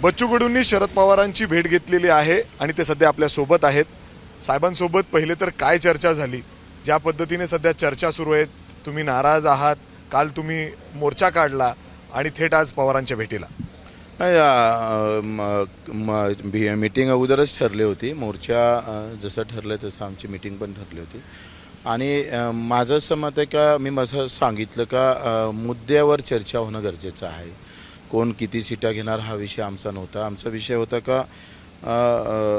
बच्चू कडूंनी शरद पवारांची भेट घेतलेली आहे आणि ते सध्या आपल्या सोबत आहेत। साहेबांसोबत पहिले तर काय चर्चा झाली, ज्या पद्धतीने सध्या चर्चा सुरू आहे, तुम्ही नाराज आहात, काल तुम्ही मोर्चा काढला आणि थेट आज पवारांच्या भेटीला। मीटिंग अगोदरच ठरली होती, मोर्चा जसं ठरलं तसं आमची मीटिंग पण ठरली होती। आणि माझं असं मत आहे का मी असं सांगितलं का मुद्द्यावर चर्चा होणं गरजेचं आहे। कोण किती सीटा घेणार हा विषय आमचा नव्हता। आमचा विषय होता का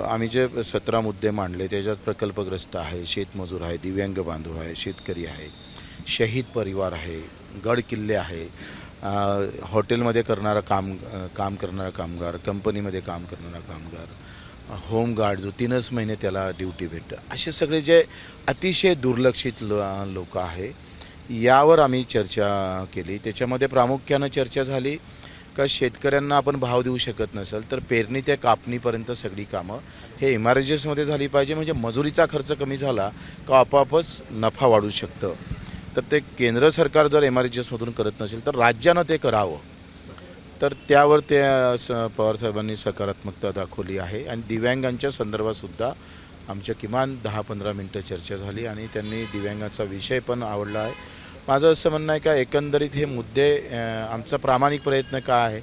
आम्ही जे 17 मुद्दे मांडले त्याच्यात प्रकल्पग्रस्त आहे, शेतमजूर आहे, दिव्यांग बांधव आहे, शेतकरी आहे, शहीद परिवार आहे, गड किल्ले आहे, हॉटेलमध्ये काम करणारा कामगार, कंपनीमध्ये काम करणारा कामगार, होमगार्ड जो 3च महिने त्याला ड्युटी भेटतं, असे सगळे जे अतिशय दुर्लक्षित लोक आहे यावर आम्ही चर्चा केली। त्याच्यामध्ये प्रामुख्यानं चर्चा झाली का शेतकऱ्यांना आपण भाव देऊ शकत नसेल तर पेरणी ते कापणीपर्यंत सगळी कामं हे एमआरजेसमध्ये झाली पाहिजे, म्हणजे मजुरीचा खर्च कमी झाला का आपोआपच नफा वाढू शकतं। तर ते केंद्र सरकार जर एमआरजेसमधून करत नसेल तर राज्यानं ते करावं। तर त्यावर ते पवारसाहेबांनी सकारात्मकता दाखवली आहे आणि दिव्यांगांच्या संदर्भातसुद्धा आमच्या किमान 10-15 मिनटं चर्चा झाली आणि त्यांनी दिव्यांगाचा विषय पण आवडला आहे। माझं असं म्हणणं आहे का एकंदरीत हे मुद्दे आमचा प्रामाणिक प्रयत्न काय आहे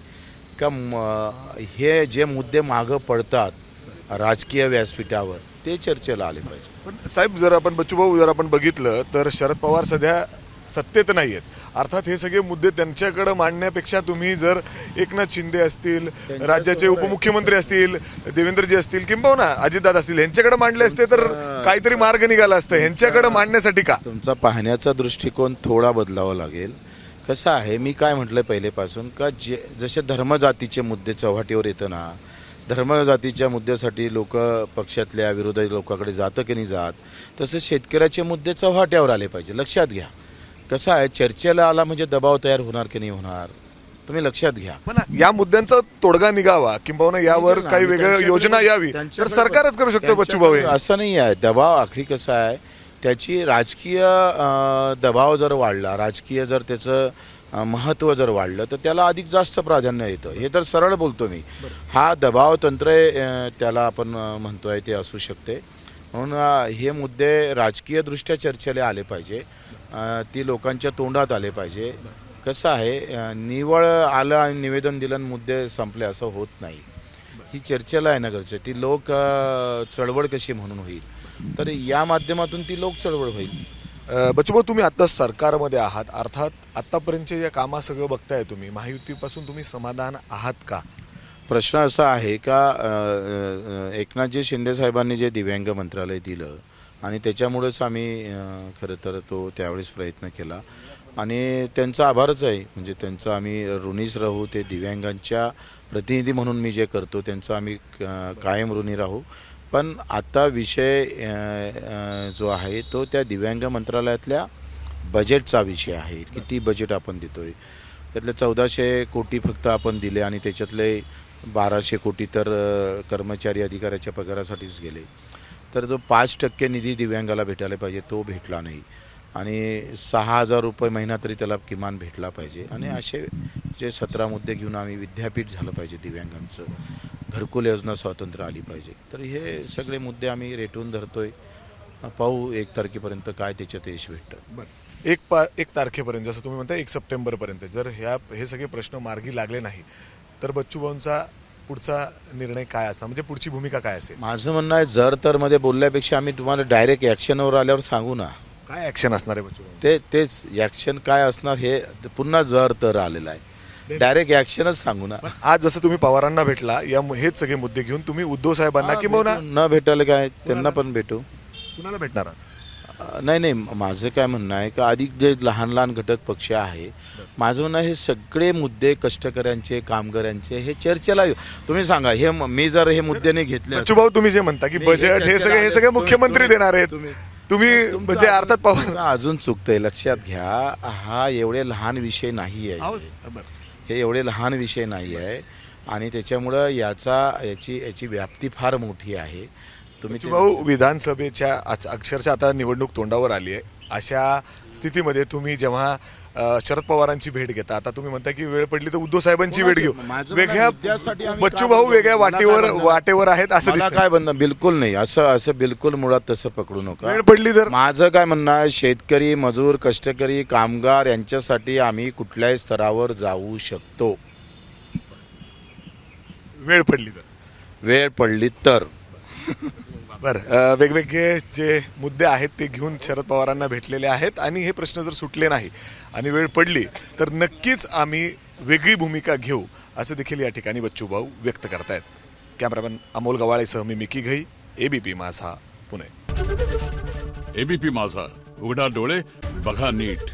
का हे जे मुद्दे मागं पडतात राजकीय व्यासपीठावर ते चर्चेला आले पाहिजे। पण साहेब, जर आपण बच्चूभाऊ जर आपण बघितलं तर शरद पवार सध्या सत्तेत नाही आहेत, अर्थात हे सगळे मुद्दे त्यांच्याकडे मांडण्यापेक्षा तुम्ही जर एकनाथ शिंदे असतील, राज्याचे उपमुख्यमंत्री असतील, देवेंद्रजी असतील किंबहुना अजितदादा असतील यांच्याकडे मांडले असते तर काहीतरी मार्ग निघाला असता। यांच्याकडे मांडण्यासाठी का तुमचा पाहण्याचा दृष्टिकोन थोडा बदलावा लागेल। कसं आहे, मी काय म्हटलं पहिलेपासून का जसे धर्मजातीचे मुद्दे चव्हाटीवर येतं ना, धर्मजातीच्या मुद्द्यासाठी लोक पक्षातल्या विरोधी लोकांकडे जातं की नाही जात, तसं शेतकऱ्याचे मुद्दे चव्हाट्यावर आले पाहिजे। लक्षात घ्या, कसं आहे चर्चेला आला म्हणजे दबाव तयार होणार की नाही होणार, तुम्ही लक्षात घ्या। पण या मुद्द्यांचा तोडगा निघावा किंबहुना यावर काही वेगळी योजना यावी तर सरकारच करू शकतं बच्चूभाऊ। असं नाही आहे, दबाव आखरी कसं आहे त्याची राजकीय दबाव जर वाढला, राजकीय जर त्याचं महत्त्व जर वाढलं तर त्याला अधिक जास्त प्राधान्य येतं। हे तर सरळ बोलतो मी, हा दबाव तंत्र त्याला आपण म्हणतोय ते असू शकते। म्हणून हे मुद्दे राजकीयदृष्ट्या चर्चेला आले पाहिजे, ती लोकांच्या तोंडात आले पाहिजे। कसं आहे निवळ आलं आणि निवेदन दिलं मुद्दे संपले असं होत नाही, ही चर्चेला आहे ना गरजेचं। ती लोक चळवळ कशी म्हणून होईल, तर या माध्यमातून ती लोक चळवळ होईल। बच्चूभाऊ, तुम्ही आता सरकारमध्ये आहात, अर्थात आत्तापर्यंतचे जे कामं सगळं बघताय तुम्ही, महायुतीपासून तुम्ही समाधान आहात का? प्रश्न असा आहे का एकनाथजी शिंदे साहेबांनी जे दिव्यांग मंत्रालय दिलं आणि त्याच्यामुळेच आम्ही खरं तर तो त्यावेळेस प्रयत्न केला आणि त्यांचा आभारच आहे, म्हणजे त्यांचं आम्ही ऋणीच राहू। ते दिव्यांगांच्या प्रतिनिधी म्हणून मी जे करतो त्यांचं आम्ही कायम ऋणी राहू। पण आता विषय जो आहे तो त्या दिव्यांग मंत्रालयातल्या बजेटचा विषय आहे। किती बजेट आपण देतोय, त्यातले 1400 कोटी फक्त आपण दिले आणि त्याच्यातले 1200 कोटी तर कर्मचारी अधिकाऱ्याच्या पगारासाठीच गेले। तर जो 5% निधी दिव्यांगाला भेटायला पाहिजे तो भेटला नाही आणि 6000 रुपये महिना तरी त्याला किमान भेटला पाहिजे। आणि असे जे 17 मुद्दे घेऊन आम्ही विद्यापीठ झालं पाहिजे दिव्यांगांचं, घरकुल योजना स्वातंत्र्य आली पाहिजे, तर हे सगळे मुद्दे आम्ही रेटून धरतोय। पाहू 1 तारखेपर्यंत काय त्याच्यात यश भेटतं। 1 तारखेपर्यंत जसं तुम्ही म्हणता 1 सप्टेंबरपर्यंत जर हे सगळे प्रश्न मार्गी लागले नाही तर बच्चूभाऊंचा पुढचा निर्णय काय असणार, म्हणजे पुढची भूमिका काय असेल? माझं म्हणणं आहे जर तर मध्ये बोलल्यापेक्षा आम्ही तुम्हाला डायरेक्ट ॲक्शनवर आल्यावर सांगू ना, काय ॲक्शन असणार आहे बच्चूभाऊ? तेच ॲक्शन काय असणार हे पुन्हा जर तर आलेलं आहे, डायरेक्ट ॲक्शनच सांगू ना। आज जसं तुम्ही पवारांना भेटला, हेच सगळे मुद्दे घेऊन तुम्ही उद्धव साहेबांना किंवा न भेटायला काय त्यांना पण भेटू, कुणाला भेटणार? नाही, माझं काय म्हणणं आहे का अधिक जे लहान लहान घटक पक्ष आहे, माझं म्हणणं हे सगळे मुद्दे कष्टकऱ्यांचे, कामगारांचे हे चर्चेला तुम्ही सांगा। हे मी जर हे मुद्दे नाही घेतले, बच्चूभाऊ तुम्ही जे म्हणता की बजेट हे सगळे मुख्यमंत्री देणार आहेत, तुम्ही म्हणजे अर्थात पवार अजून चुकतंय। लक्षात घ्या, हा एवढे लहान विषय नाही आहे, हे एवढे लहान विषय नाही आहे आणि त्याच्यामुळं याची व्याप्ती फार मोठी आहे। तुम्ही ते भाऊ विधानसभेच्या अक्षरशः आता निवडणूक तोंडावर आली आहे. अशा स्थितीमध्ये तुम्ही जेव्हा शरद पवारांची भेट घेता, आता तुम्ही म्हणता की वेळ पडली तर उद्धव साहेबांची भेट घेऊ, माझं वेगळ्या मुद्द्यासाठी आम्ही बच्चू का भाऊ बोलतो? वेगळ्या मला काय बंधन? वाटेवर आहेत असं मला दिसतंय. काय बंधन? बिलकुल नाही. असं बिलकुल मुळात तसं पकडू नका. वेळ पडली तर माझं काय म्हणणं आहे, शेतकरी, मजूर, कष्टकरी, कामगार यांच्यासाठी आम्ही कुठल्याही स्तरावर जाऊ शकतो. वेळ पडली तर वेळ पडली तर. बरं, वेगवेगळे जे मुद्दे आहेत ते घेऊन शरद पवारांना भेटलेले आहेत आणि हे प्रश्न जर सुटले नाही आणि वेळ पडली तर नक्कीच आम्ही वेगळी भूमिका घेऊ असं देखील या ठिकाणी बच्चू भाऊ व्यक्त करतायत. कॅमेरामॅन अमोल गवाळेसह मी मिकी घई, एबीपी माझा, पुणे. एबीपी माझा, उघडा डोळे बघा नीट.